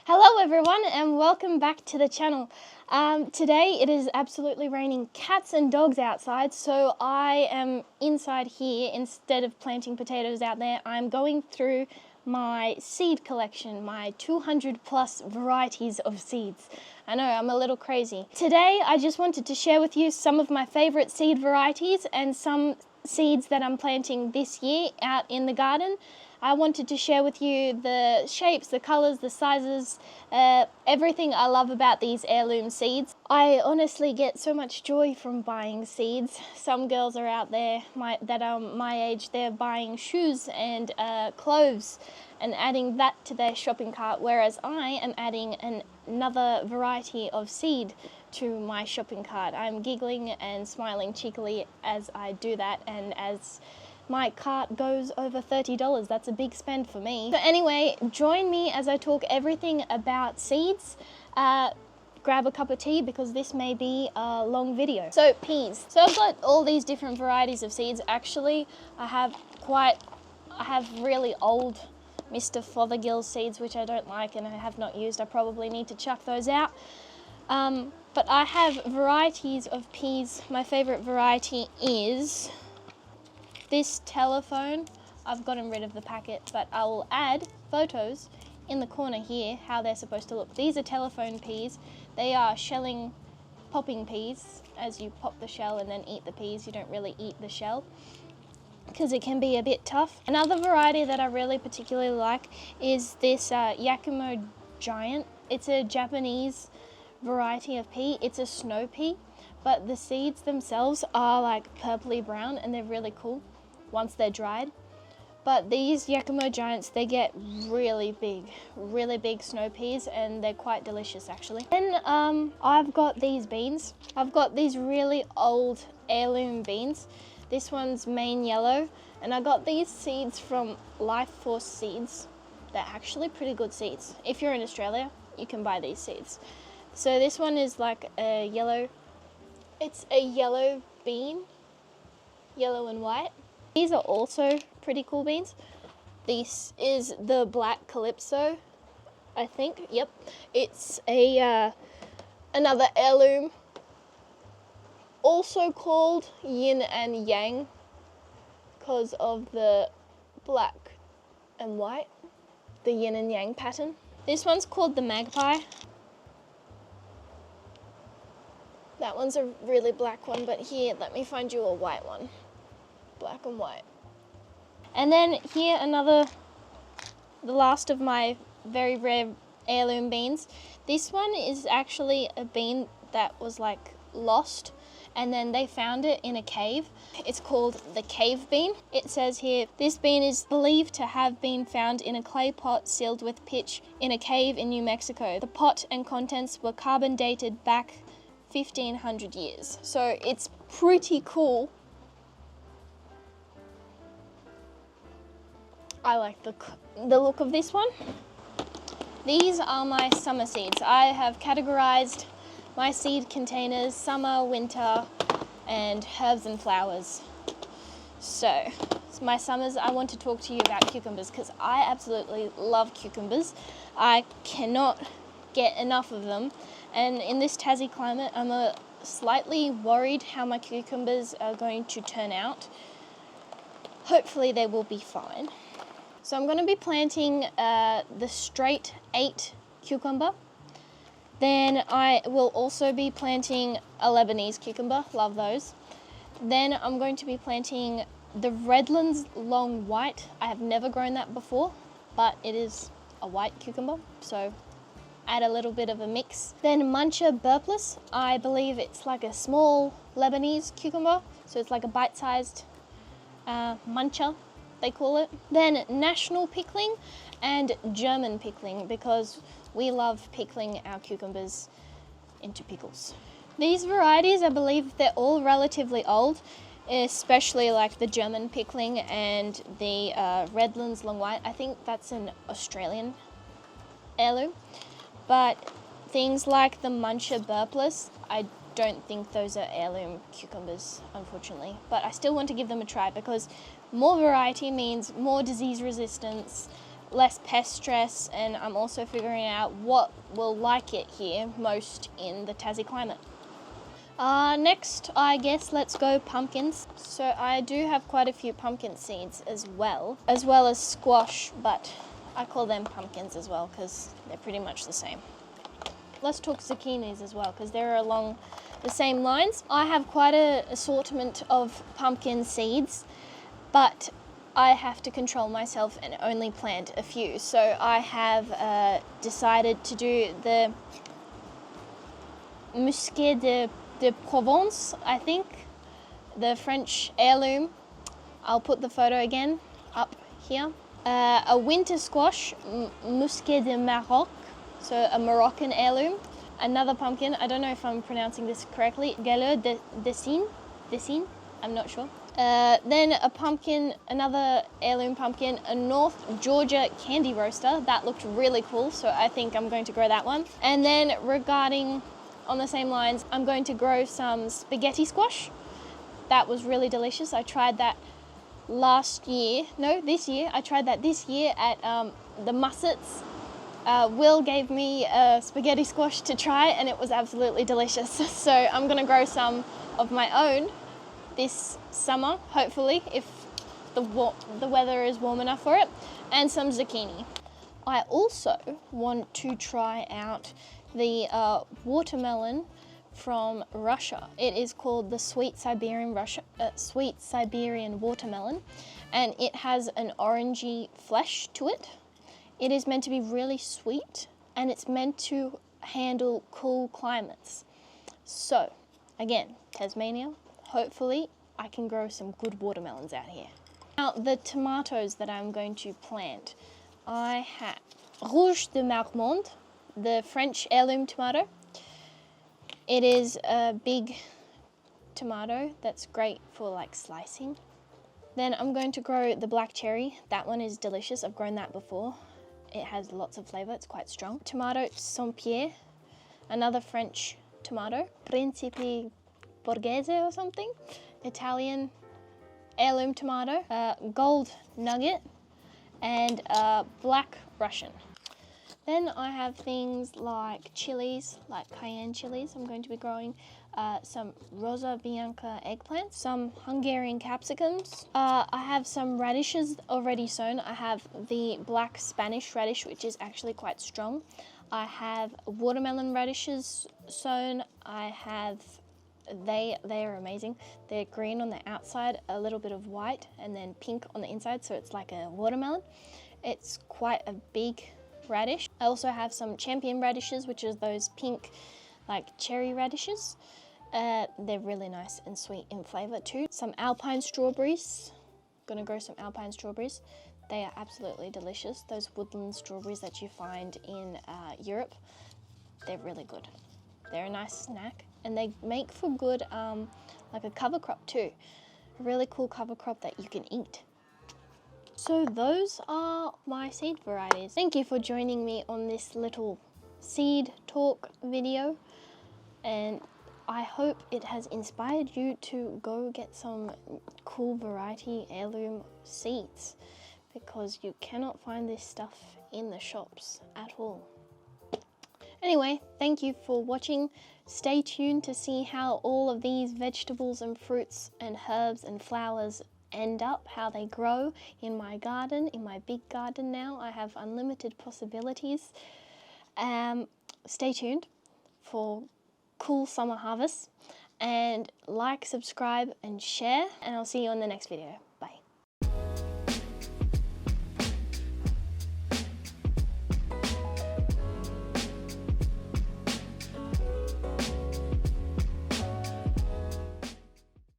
Hello everyone and welcome back to the channel. Today it is absolutely raining cats and dogs outside, so I am inside here. Instead of planting potatoes out there, I'm going through my seed collection, my 200 plus varieties of seeds. I know, I'm a little crazy. Today I just wanted to share with you some of my favorite seed varieties and some seeds that I'm planting this year out in the garden. I wanted to share with you the shapes, the colours, the sizes, everything I love about these heirloom seeds. I honestly get so much joy from buying seeds. Some girls are out there that are my age, they're buying shoes and clothes and adding that to their shopping cart, whereas I am adding another variety of seed to my shopping cart. I'm giggling and smiling cheekily as I do that, and as my cart goes over $30. That's a big spend for me. So anyway, join me as I talk everything about seeds. Grab a cup of tea because this may be a long video. So peas. So I've got all these different varieties of seeds. Actually, I have really old Mr. Fothergill seeds, which I don't like and I have not used. I probably need to chuck those out. But I have varieties of peas. My favorite variety is this telephone. I've gotten rid of the packet, but I will add photos in the corner here how they're supposed to look. These are telephone peas. They are shelling, popping peas. As you pop the shell and then eat the peas, you don't really eat the shell because it can be a bit tough. Another variety that I really particularly like is this Yakumo Giant. It's a Japanese variety of pea. It's a snow pea, but the seeds themselves are like purpley brown and they're really cool once they're dried. But these Yakumo Giants, they get really big snow peas, and they're quite delicious actually. Then I've got these beans. I've got these really old heirloom beans. This one's main yellow, and I got these seeds from Life Force Seeds. They're actually pretty good seeds. If you're in Australia, you can buy these seeds. So this one is like a yellow, it's a yellow bean, yellow and white. These are also pretty cool beans. This is the Black Calypso, I think, yep. It's a another heirloom, also called yin and yang because of the black and white, the yin and yang pattern. This one's called the Magpie. That one's a really black one, but here, let me find you a white one. Black and white. And then here the last of my very rare heirloom beans. This one is actually a bean that was like lost, and then they found it in a cave. It's called the cave bean. It says here, this bean is believed to have been found in a clay pot sealed with pitch in a cave in New Mexico. The pot and contents were carbon dated back 1500 years. So it's pretty cool. I like the look of this one. These are my summer seeds. I have categorized my seed containers summer, winter, and herbs and flowers. So my summers, I want to talk to you about cucumbers because I absolutely love cucumbers. I cannot get enough of them. And in this Tassie climate, I'm slightly worried how my cucumbers are going to turn out. Hopefully they will be fine. So I'm going to be planting the straight 8 cucumber. Then I will also be planting a Lebanese cucumber, love those. Then I'm going to be planting the Redlands Long White. I have never grown that before, but it is a white cucumber, so add a little bit of a mix. Then Muncher Burpless, I believe it's like a small Lebanese cucumber, so it's like a bite-sized muncher, they call it. Then National Pickling and German Pickling, because we love pickling our cucumbers into pickles. These varieties, I believe they're all relatively old, especially like the German Pickling and the Redlands Long White. I think that's an Australian heirloom. But things like the Muncher Burpless, I don't think those are heirloom cucumbers, unfortunately. But I still want to give them a try because more variety means more disease resistance, less pest stress, and I'm also figuring out what will like it here most in the Tassie climate. Next, I guess let's go pumpkins. So I do have quite a few pumpkin seeds as well as squash, but I call them pumpkins as well because they're pretty much the same. Let's talk zucchinis as well because they're along the same lines. I have quite an assortment of pumpkin seeds, but I have to control myself and only plant a few. So I have decided to do the Musqué de Provence, I think, the French heirloom. I'll put the photo again up here. A winter squash, Musqué de Maroc, so a Moroccan heirloom. Another pumpkin, I don't know if I'm pronouncing this correctly, Galeux de Cine, I'm not sure. Then a pumpkin, another heirloom pumpkin, a North Georgia candy roaster. That looked really cool, so I think I'm going to grow that one. And then regarding, on the same lines, I'm going to grow some spaghetti squash. That was really delicious. I tried that this year. I tried that this year at the Mussets. Will gave me a spaghetti squash to try and it was absolutely delicious. So I'm gonna grow some of my own this summer, hopefully, if the weather is warm enough for it, and some zucchini. I also want to try out the watermelon from Russia. It is called the sweet Siberian watermelon, and it has an orangey flesh to it. It is meant to be really sweet, and it's meant to handle cool climates. So, again, Tasmania, hopefully I can grow some good watermelons out here. Now, the tomatoes that I'm going to plant, I have Rouge de Marmande, the French heirloom tomato. It is a big tomato that's great for like slicing. Then I'm going to grow the black cherry. That one is delicious. I've grown that before. It has lots of flavour. It's quite strong. Tomato Saint-Pierre, another French tomato. Principe Borghese or something. Italian heirloom tomato. Gold nugget and black Russian. Then I have things like chilies, like cayenne chilies. I'm going to be growing some Rosa Bianca eggplants, some Hungarian capsicums. I have some radishes already sown. I have the black Spanish radish, which is actually quite strong. I have watermelon radishes sown. I have, they are amazing. They're green on the outside, a little bit of white, and then pink on the inside, so it's like a watermelon. It's quite a big radish. I also have some champion radishes, which is those pink like cherry radishes. They're really nice and sweet in flavour too. Some alpine strawberries. Gonna grow some alpine strawberries. They are absolutely delicious. Those woodland strawberries that you find in Europe, they're really good. They're a nice snack and they make for good like a cover crop too. A really cool cover crop that you can eat. So those are my seed varieties. Thank you for joining me on this little seed talk video, and I hope it has inspired you to go get some cool variety heirloom seeds, because you cannot find this stuff in the shops at all. Anyway, thank you for watching. Stay tuned to see how all of these vegetables and fruits and herbs and flowers end up, how they grow in my garden, in my big garden now. I have unlimited possibilities. Stay tuned for cool summer harvests, and like, subscribe and share, and I'll see you on the next video.